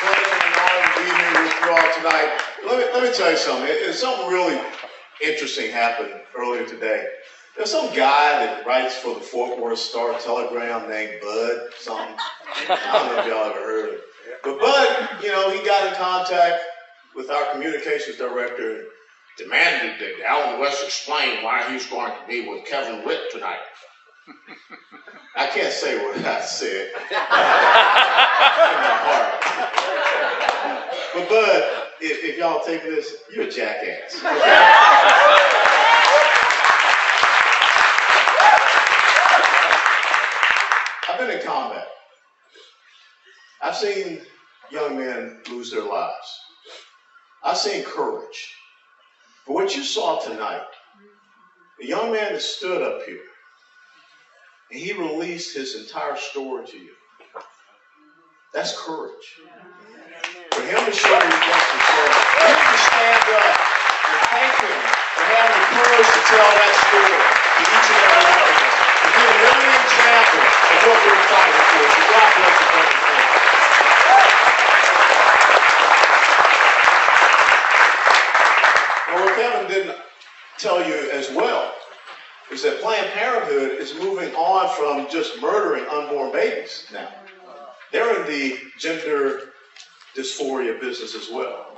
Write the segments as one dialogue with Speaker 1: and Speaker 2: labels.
Speaker 1: pleasure and honor to be here with you all tonight. Let me tell you something. Something really interesting happened earlier today. There's some guy that writes for the Fort Worth Star-Telegram named Bud something. I don't know if y'all ever heard of it. But Bud, he got in contact with our communications director and demanded that Alan West explain why he's going to be with Kevin Witt tonight. I can't say what I said in my heart. But Bud, if y'all take this, you're a jackass. I've been in combat. I've seen young men lose their lives. I've seen courage. But what you saw tonight, the young man that stood up here, and he released his entire story to you. That's courage. For him to show you against himself, for him to stand up and thank him for having the courage to tell that story to each and every one of us. To give a living example of what we're fighting for. So God bless you, brother. Well, what Kevin didn't tell you as well is that Planned Parenthood is moving on from just murdering unborn babies now. They're in the gender dysphoria business as well.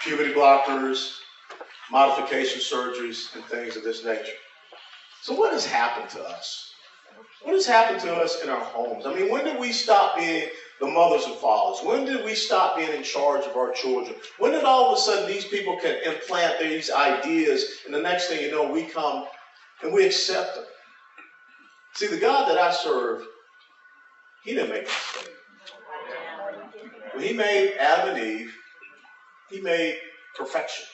Speaker 1: Puberty blockers, modification surgeries, and things of this nature. So what has happened to us? What has happened to us in our homes? I mean, when did we stop being the mothers and fathers? When did we stop being in charge of our children? When did all of a sudden these people can implant these ideas, and the next thing you know, we come and we accept them? See, the God that I serve, he didn't make a mistake. When he made Adam and Eve, he made perfection.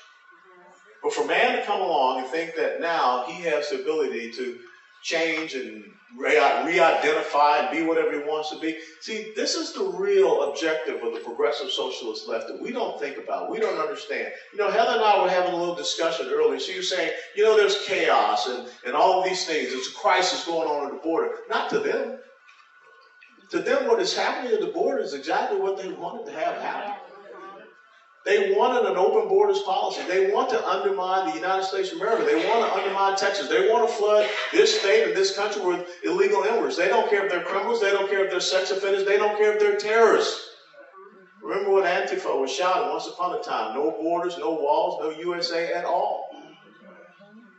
Speaker 1: But for man to come along and think that now he has the ability to change and re-identify and be whatever he wants to be. See, this is the real objective of the progressive socialist left that we don't think about, we don't understand. Heather and I were having a little discussion earlier. She was saying, there's chaos and all of these things. There's a crisis going on at the border. Not to them. To them, what is happening at the border is exactly what they wanted to have happen. They wanted an open borders policy. They want to undermine the United States of America. They want to undermine Texas. They want to flood this state and this country with illegal immigrants. They don't care if they're criminals. They don't care if they're sex offenders. They don't care if they're terrorists. Remember what Antifa was shouting once upon a time. No borders, no walls, no USA at all.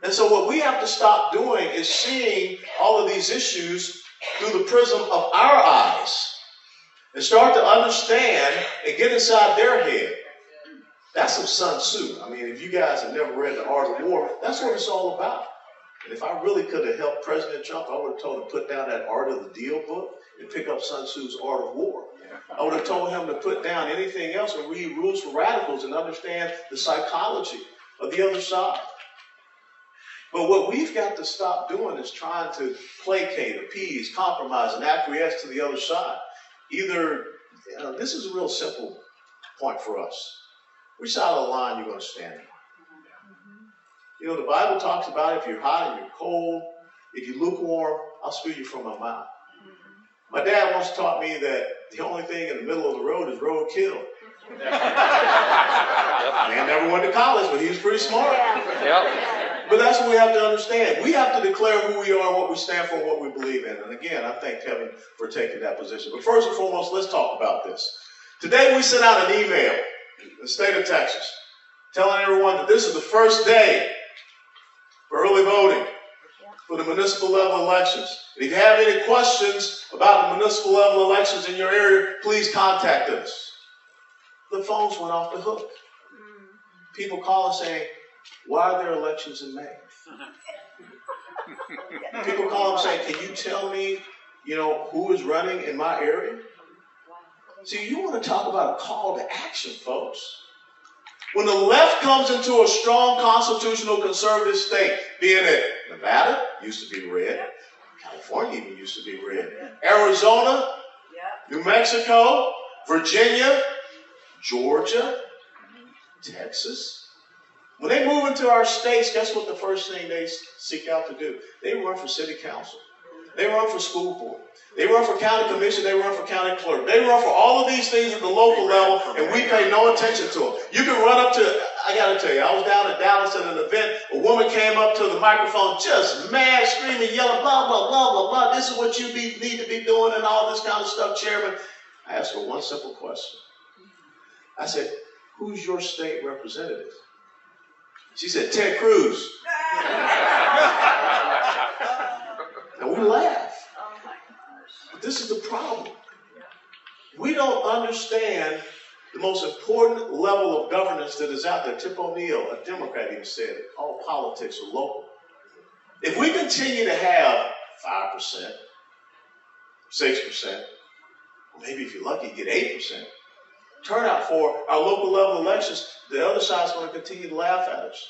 Speaker 1: And so what we have to stop doing is seeing all of these issues through the prism of our eyes and start to understand and get inside their head. That's some Sun Tzu. I mean, if you guys have never read The Art of War, that's what it's all about. And if I really could have helped President Trump, I would have told him to put down that Art of the Deal book and pick up Sun Tzu's Art of War. I would have told him to put down anything else and read Rules for Radicals and understand the psychology of the other side. But what we've got to stop doing is trying to placate, appease, compromise, and acquiesce to the other side. Either, this is a real simple point for us. Which side of the line you're going to stand on? The Bible talks about if you're hot and you're cold, if you're lukewarm, I'll spew you from my mouth. My dad once taught me that the only thing in the middle of the road is roadkill. Man never went to college, but he was pretty smart. Yep. But that's what we have to understand. We have to declare who we are, what we stand for, what we believe in. And again, I thank Kevin for taking that position. But first and foremost, let's talk about this. Today we sent out an email in the state of Texas telling everyone that this is the first day for early voting for the municipal level elections. If you have any questions about the municipal level elections in your area, please contact us. The phones went off the hook. People call us saying, why are there elections in May? People call them saying, can you tell me, who is running in my area? See, you want to talk about a call to action, folks. When the left comes into a strong constitutional conservative state, being it Nevada, used to be red, California even used to be red, Arizona, New Mexico, Virginia, Georgia, Texas. When they move into our states, guess what the first thing they seek out to do? They run for city council. They run for school board. They run for county commission. They run for county clerk. They run for all of these things at the local level, and we pay no attention to them. You can run up to, I got to tell you, I was down in Dallas at an event. A woman came up to the microphone just mad, screaming, yelling, blah, blah, blah, blah, blah. This is what you need to be doing and all this kind of stuff, Chairman. I asked her one simple question. I said, who's your state representative? She said, Ted Cruz. And we laughed. But this is the problem. We don't understand the most important level of governance that is out there. Tip O'Neill, a Democrat, even said it. All politics are local. If we continue to have 5%, 6%, or maybe if you're lucky, you get 8% turnout for our local level elections, the other side's going to continue to laugh at us.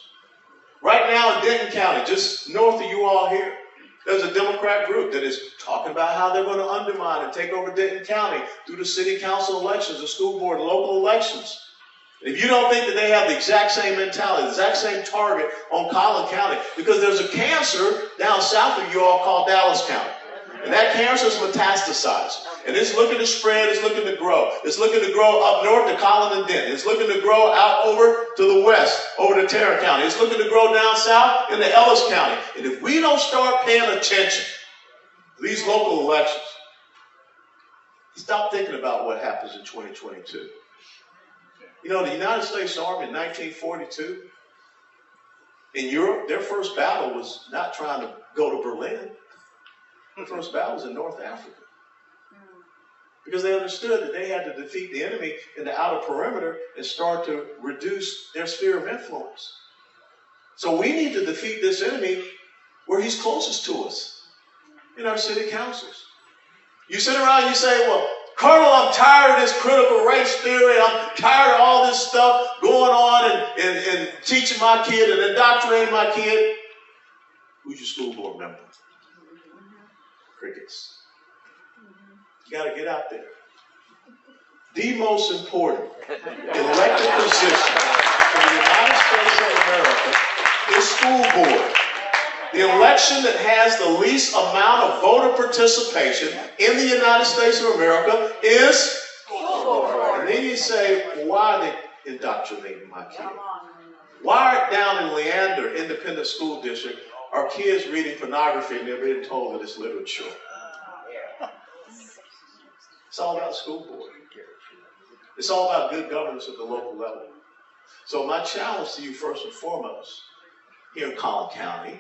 Speaker 1: Right now in Denton County, just north of you all here, there's a Democrat group that is talking about how they're going to undermine and take over Denton County through the city council elections, the school board, local elections. And if you don't think that they have the exact same mentality, the exact same target on Collin County, because there's a cancer down south of you all called Dallas County. And that cancer is metastasizing. And it's looking to spread, it's looking to grow. It's looking to grow up north to Collin and Denton. It's looking to grow out over to the west, over to Tarrant County. It's looking to grow down south into Ellis County. And if we don't start paying attention to these local elections, stop thinking about what happens in 2022. You know, the United States Army in 1942, in Europe, their first battle was not trying to go to Berlin. The first battle was in North Africa. Because they understood that they had to defeat the enemy in the outer perimeter and start to reduce their sphere of influence. So we need to defeat this enemy where he's closest to us, in our city councils. You sit around and you say, well, Colonel, I'm tired of this critical race theory. I'm tired of all this stuff going on and teaching my kid and indoctrinating my kid. Who's your school board member? Crickets. You got to get out there. The most important elected position in the United States of America is school board. The election that has the least amount of voter participation in the United States of America is school board. And then you say, well, why are they indoctrinating my kid? Why are down in Leander Independent School District are kids reading pornography and they're being told that it's literature? It's all about school board. It's all about good governance at the local level. So my challenge to you, first and foremost, here in Collin County,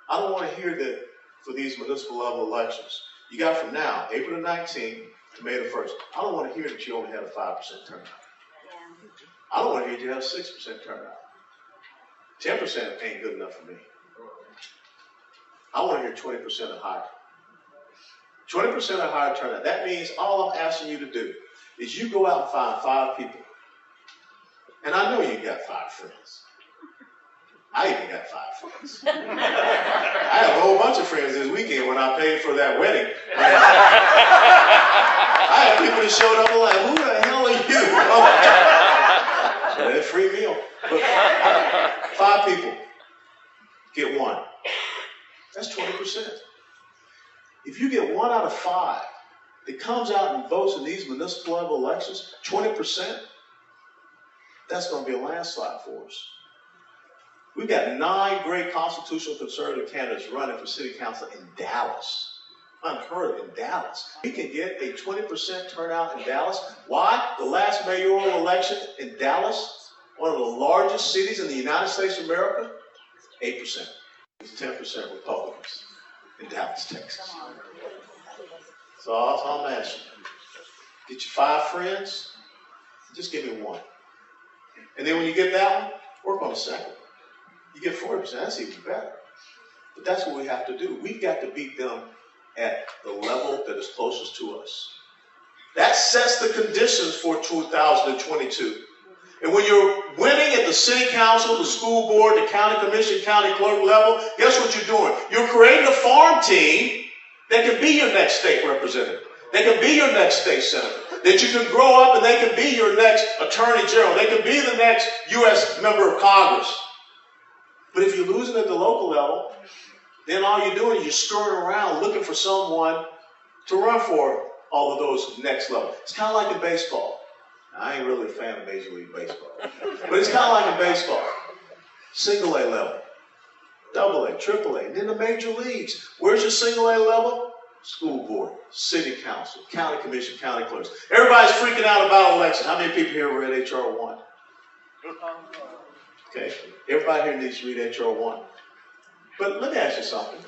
Speaker 1: I don't want to hear that for these municipal level elections. You got from now, April the 19th to May the 1st. I don't want to hear that you only had a 5% turnout. I don't want to hear you have a 6% turnout. 10% ain't good enough for me. I want to hear 20% or higher. 20% or higher turnout. That means all I'm asking you to do is you go out and find 5 people. And I know you got 5 friends. I even got 5 friends. I have a whole bunch of friends this weekend when I paid for that wedding. Right? I had people that showed up and like, who the hell are you? Well, that's a free meal. But 5 people get 1. That's 20%. If you get 1 out of 5 that comes out and votes in these municipal level elections, 20%, that's going to be a landslide for us. We've got 9 great constitutional conservative candidates running for city council in Dallas. Unheard of in Dallas. We can get a 20% turnout in Dallas. Why? The last mayoral election in Dallas, one of the largest cities in the United States of America, 8%. It's 10% Republicans in Dallas, Texas. So all I'm asking, get your 5 friends, just give me 1. And then when you get that one, work on a second. You get 40%, that's even better. But that's what we have to do. We've got to beat them at the level that is closest to us. That sets the conditions for 2022. And when you're winning at the city council, the school board, the county commission, county clerk level, guess what you're doing? You're creating a farm team that can be your next state representative. They can be your next state senator. That you can grow up and they can be your next attorney general. They can be the next U.S. member of Congress. But if you're losing at the local level, then all you're doing is you're skirting around looking for someone to run for all of those next level. It's kind of like in baseball. Now, I ain't really a fan of Major League Baseball, but it's kind of like in baseball. Single A level, double A, triple A, and then the major leagues. Where's your single A level? School board, city council, county commission, county clerks. Everybody's freaking out about elections. How many people here read H.R. 1? Okay, everybody here needs to read H.R. 1. But let me ask you something.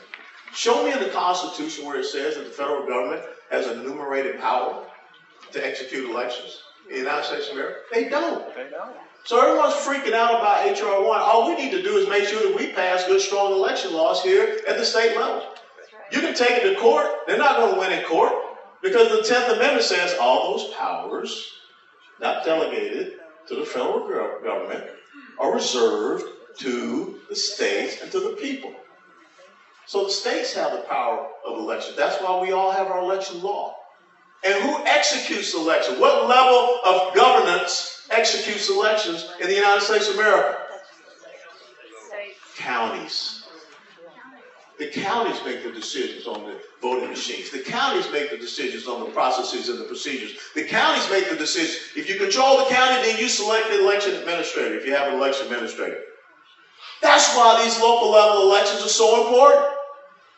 Speaker 1: Show me in the Constitution where it says that the federal government has enumerated power to execute elections in the United States of America. They don't.
Speaker 2: They don't.
Speaker 1: So everyone's freaking out about H.R. 1. All we need to do is make sure that we pass good, strong election laws here at the state level. You can take it to court. They're not going to win in court because the 10th Amendment says all those powers not delegated to the federal government are reserved to the states and to the people. So the states have the power of election. That's why we all have our election law. And who executes the election? What level of governance executes elections in the United States of America? Counties. The counties make the decisions on the voting machines. The counties make the decisions on the processes and the procedures. The counties make the decisions. If you control the county, then you select the election administrator, if you have an election administrator. That's why these local level elections are so important.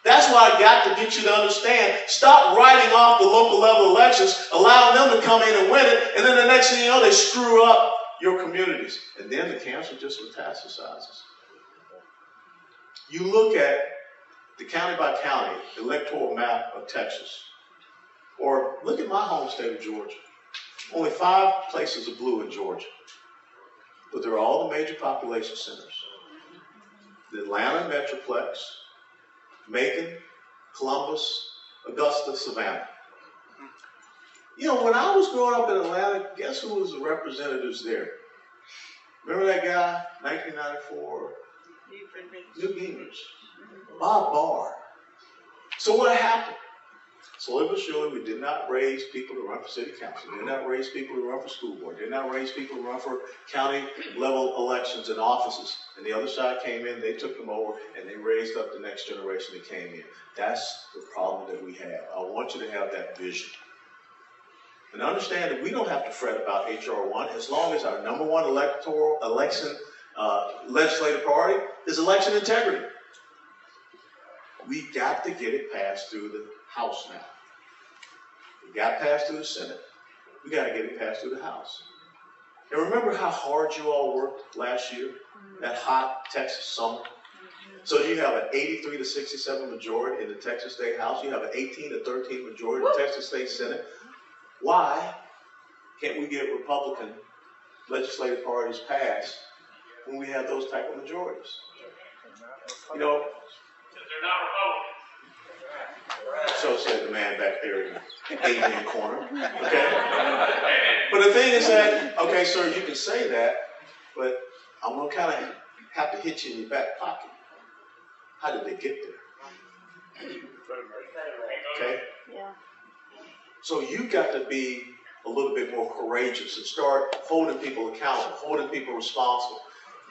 Speaker 1: That's why I got to get you to understand. Stop writing off the local level elections, allowing them to come in and win it, and then the next thing you know, they screw up your communities. And then the cancer just metastasizes. You look at the county by county electoral map of Texas, or look at my home state of Georgia. Only 5 places are blue in Georgia, but they're all the major population centers. The Atlanta Metroplex, Macon, Columbus, Augusta, Savannah. You know, when I was growing up in Atlanta, guess who was the representatives there? Remember that guy, 1994? New Gingrich. Bob Barr. So what happened? Slowly but surely, we did not raise people to run for city council. We did not raise people to run for school board. We did not raise people to run for county level elections and offices. And the other side came in, they took them over, and they raised up the next generation that came in. That's the problem that we have. I want you to have that vision. And understand that we don't have to fret about H.R. 1 as long as our number one legislative priority is election integrity. We got to get it passed through the House now. We got passed through the Senate. We got to get it passed through the House. And remember how hard you all worked last year, that hot Texas summer? So you have an 83 to 67 majority in the Texas State House. You have an 18 to 13 majority in the Texas State Senate. Why can't we get Republican legislative parties passed when we have those type of majorities? You know,
Speaker 3: they're not Republicans.
Speaker 1: So said the man back there in the alien corner. Okay? But the thing is that, okay, sir, you can say that, but I'm going to kind of have to hit you in your back pocket. How did they get there? Okay?
Speaker 4: Yeah.
Speaker 1: So you got to be a little bit more courageous and start holding people accountable, holding people responsible.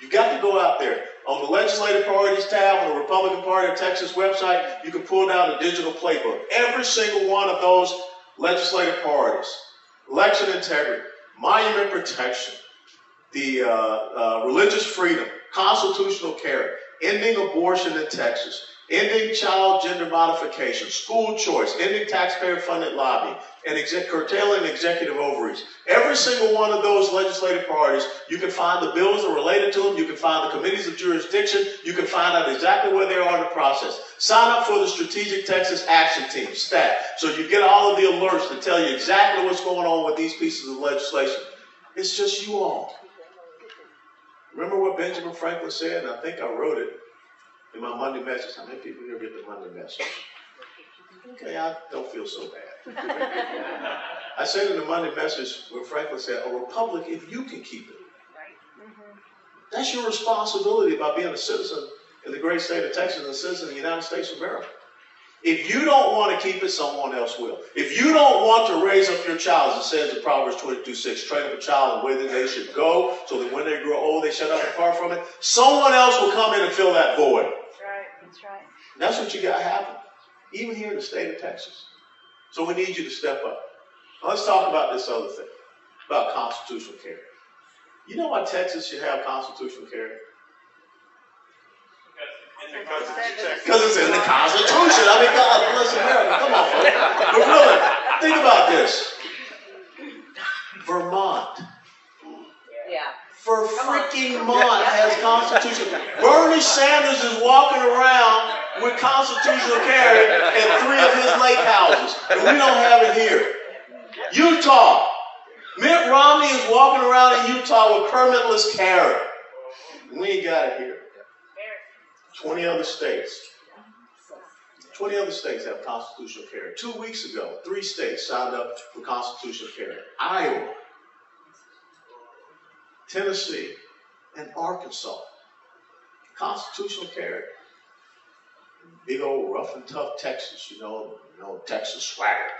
Speaker 1: You got to go out there. On the Legislative Priorities tab on the Republican Party of Texas website, you can pull down the digital playbook. Every single one of those legislative priorities, election integrity, monument protection, the religious freedom, constitutional care, ending abortion in Texas, ending child gender modification, school choice, ending taxpayer-funded lobbying, and curtailing executive ovaries. Every single one of those legislative priorities, you can find the bills that are related to them, you can find the committees of jurisdiction, you can find out exactly where they are in the process. Sign up for the Strategic Texas Action Team, STAT, so you get all of the alerts to tell you exactly what's going on with these pieces of legislation. It's just you all. Remember what Benjamin Franklin said, and I think I wrote it in my Monday message. How many people here get the Monday message? Okay, I don't feel so bad. I said in the Monday message where Franklin said, a republic, if you can keep it. That's your responsibility by being a citizen in the great state of Texas and a citizen in the United States of America. If you don't want to keep it, someone else will. If you don't want to raise up your child, as it says in Proverbs 22:6, train up a child in the way that they should go, so that when they grow old, they shall not depart from it, someone else will come in and fill that void.
Speaker 4: That's right. That's right.
Speaker 1: And that's what you got happening, even here in the state of Texas. So we need you to step up. Now let's talk about this other thing, about constitutional carry. You know why Texas should have constitutional carry? Because it's in the Constitution. I mean, God bless America. Come on, folks. But really, think about this. Vermont.
Speaker 2: Yeah.
Speaker 1: For freaking Vermont has constitution. Bernie Sanders is walking around with constitutional carry at 3 of his lake houses, and we don't have it here. Utah. Mitt Romney is walking around in Utah with permitless carry. We ain't got it here. 20 other states. 20 other states have constitutional carry. 2 weeks ago, 3 states signed up for constitutional carry. Iowa, Tennessee, and Arkansas. Constitutional carry. Big old rough and tough Texas, you know Texas swagger.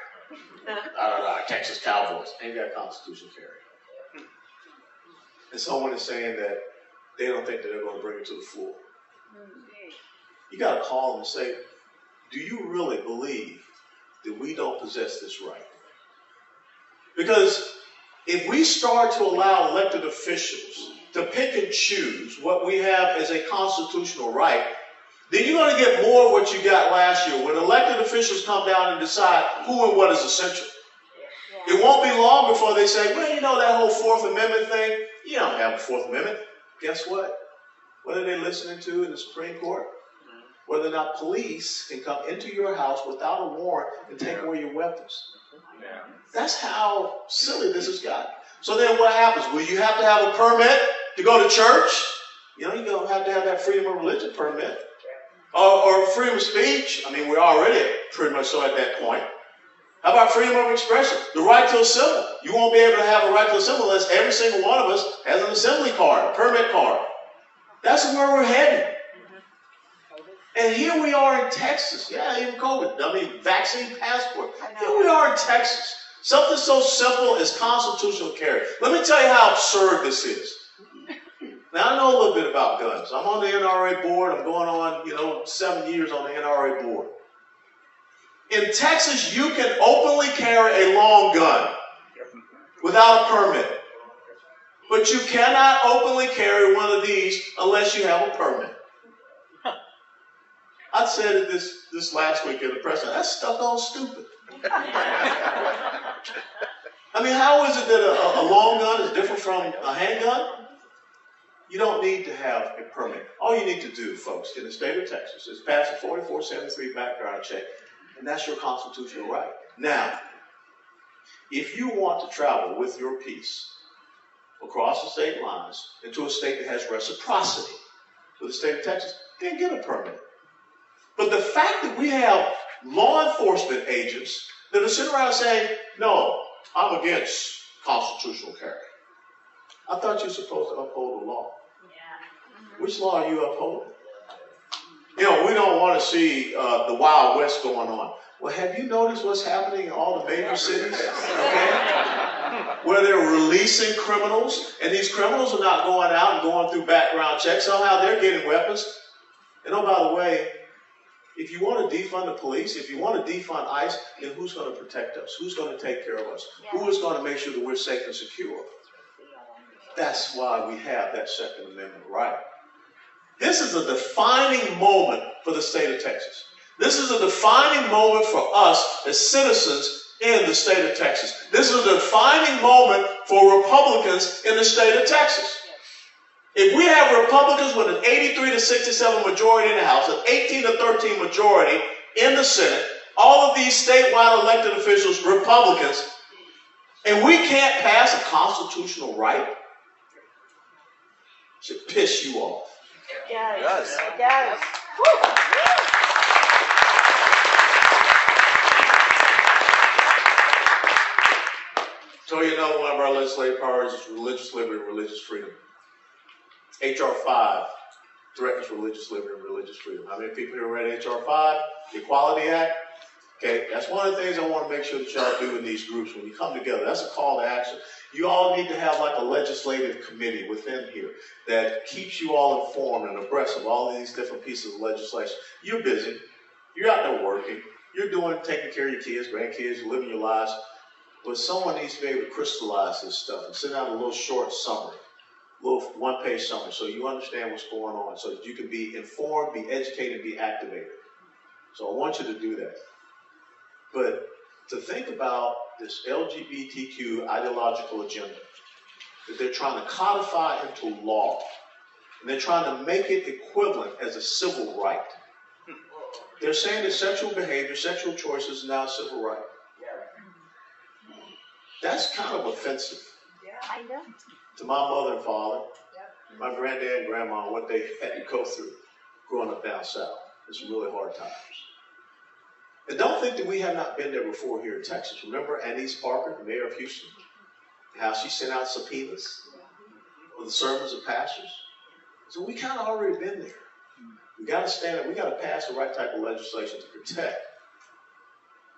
Speaker 1: Texas Cowboys ain't got constitutional carry. And someone is saying that they don't think that they're going to bring it to the floor. You got to call them and say, do you really believe that we don't possess this right? Because if we start to allow elected officials to pick and choose what we have as a constitutional right, then you're going to get more of what you got last year when elected officials come down and decide who and what is essential. It won't be long before they say, well, you know that whole Fourth Amendment thing? You don't have a Fourth Amendment. Guess what? What are they listening to in the Supreme Court? Whether or not police can come into your house without a warrant and take away your weapons. That's how silly this has gotten. So then what happens? Will you have to have a permit to go to church? You know, you're going to have that freedom of religion permit. Or freedom of speech. I mean, we're already pretty much so at that point. How about freedom of expression? The right to assemble. You won't be able to have a right to assemble unless every single one of us has an assembly card, a permit card. That's where we're heading. And here we are in Texas. Yeah, even COVID. I mean, vaccine passport. Here we are in Texas. Something so simple as constitutional carry. Let me tell you how absurd this is. Now, I know a little bit about guns. I'm on the NRA board. I'm going on, 7 years on the NRA board. In Texas, you can openly carry a long gun without a permit. But you cannot openly carry one of these unless you have a permit. I said it this last week in the press. That's stuck on stupid. I mean, how is it that a long gun is different from a handgun? You don't need to have a permit. All you need to do, folks, in the state of Texas is pass a 4473 background check, and that's your constitutional right. Now, if you want to travel with your peace across the state lines into a state that has reciprocity with the state of Texas, then get a permit. But the fact that we have law enforcement agents that are sitting around saying, no, I'm against constitutional carry. I thought you were supposed to uphold the law. Yeah. Which law are you upholding? We don't want to see the Wild West going on. Well, have you noticed what's happening in all the major cities? Okay? Where they're releasing criminals, and these criminals are not going out and going through background checks. Somehow they're getting weapons. And oh, by the way, if you want to defund the police, if you want to defund ICE, then who's going to protect us? Who's going to take care of us? Yeah. Who is going to make sure that we're safe and secure? That's why we have that Second Amendment right. This is a defining moment for the state of Texas. This is a defining moment for us as citizens in the state of Texas. This is a defining moment for Republicans in the state of Texas. If we have Republicans with an 83 to 67 majority in the House, an 18 to 13 majority in the Senate, all of these statewide elected officials, Republicans, and we can't pass a constitutional right, it should piss you off.
Speaker 2: Yes. It does. Woo.
Speaker 1: So one of our legislative priorities is religious liberty and religious freedom. H.R. 5 threatens religious liberty and religious freedom. How many people here read H.R. 5, the Equality Act? Okay, that's one of the things I want to make sure that y'all do in these groups when you come together. That's a call to action. You all need to have like a legislative committee within here that keeps you all informed and abreast of all of these different pieces of legislation. You're busy. You're out there working. You're taking care of your kids, grandkids, you're living your lives. But someone needs to be able to crystallize this stuff and send out a little short summary, a little one-page summary, so you understand what's going on, so that you can be informed, be educated, be activated. So I want you to do that. But to think about this LGBTQ ideological agenda that they're trying to codify into law, and they're trying to make it equivalent as a civil right. They're saying that sexual behavior, sexual choice is now a civil right. That's kind of offensive.
Speaker 2: I know.
Speaker 1: To my mother and father, my granddad and grandma, what they had to go through growing up down south. It's really hard times. And don't think that we have not been there before here in Texas. Remember Annise Parker, the mayor of Houston, how she sent out subpoenas for the sermons of pastors? So we kind of already been there. We got to stand up. We got to pass the right type of legislation to protect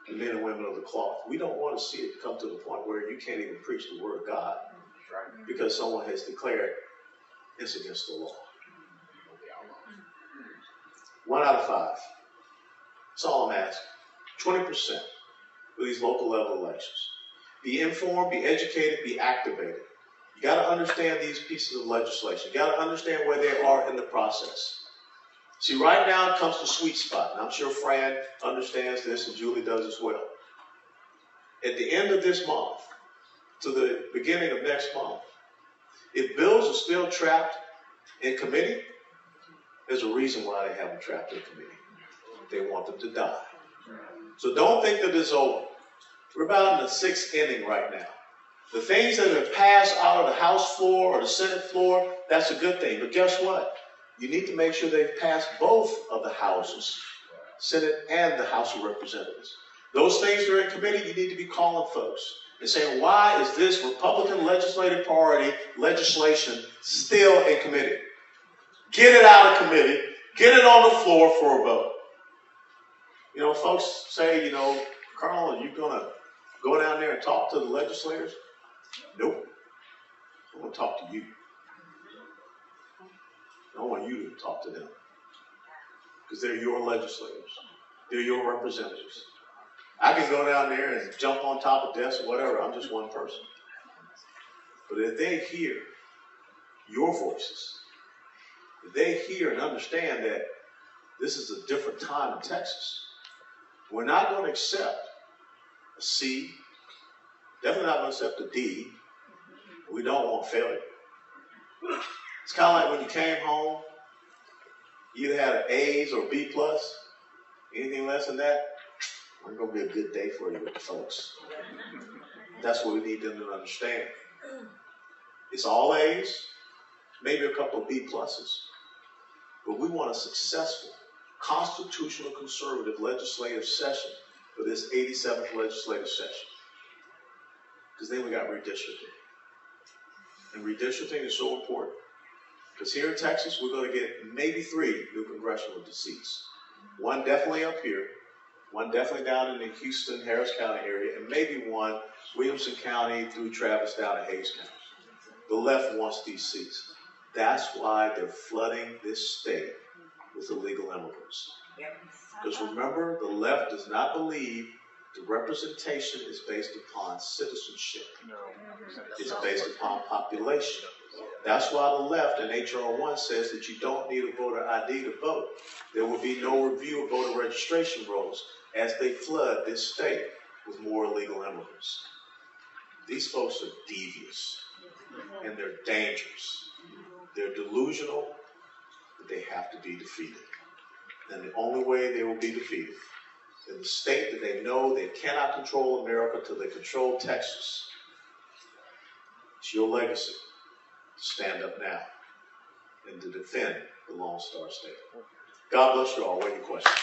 Speaker 1: the men and women of the cloth. We don't want to see it come to the point where you can't even preach the word of God because someone has declared it's against the law. 1 out of 5. That's all I'm asking. 20% for these local level elections. Be informed, be educated, be activated. You got to understand these pieces of legislation. You got to understand where they are in the process. See, right now it comes to sweet spot, and I'm sure Fran understands this, and Julie does as well. At the end of this month, to the beginning of next month, if bills are still trapped in committee, there's a reason why they have them trapped in committee. They want them to die. So don't think that it's over. We're about in the 6th inning right now. The things that have passed out of the House floor or the Senate floor, that's a good thing. But guess what? You need to make sure they've passed both of the houses, Senate and the House of Representatives. Those things that are in committee, you need to be calling folks and saying, why is this Republican legislative party legislation still in committee? Get it out of committee. Get it on the floor for a vote. You know, folks say, Colonel, are you going to go down there and talk to the legislators? Nope. I'm going to talk to you. I want you to talk to them because they're your legislators. They're your representatives. I can go down there and jump on top of desks or whatever. I'm just one person. But if they hear your voices, if they hear and understand that this is a different time in Texas, we're not going to accept a C, definitely not going to accept a D. We don't want failure. It's kind of like when you came home, you either had an A's or B plus. Anything less than that, it ain't going to be a good day for you with the folks. That's what we need them to understand. It's all A's, maybe a couple of B pluses. But we want a successful, constitutional conservative legislative session for this 87th legislative session. Because then we got redistricting. And redistricting is so important. Because here in Texas, we're going to get maybe 3 new congressional seats. One definitely up here, one definitely down in the Houston, Harris County area, and maybe one Williamson County through Travis down to Hayes County. The left wants these seats. That's why they're flooding this state with illegal immigrants. Because remember, the left does not believe the representation is based upon citizenship. It's based upon population. That's why the left in H.R. 1 says that you don't need a voter ID to vote. There will be no review of voter registration rolls as they flood this state with more illegal immigrants. These folks are devious, and they're dangerous. They're delusional, but they have to be defeated. And the only way they will be defeated in the state that they know they cannot control America till they control Texas. It's your legacy to stand up now and to defend the Lone Star State. God bless you all. Waiting questions.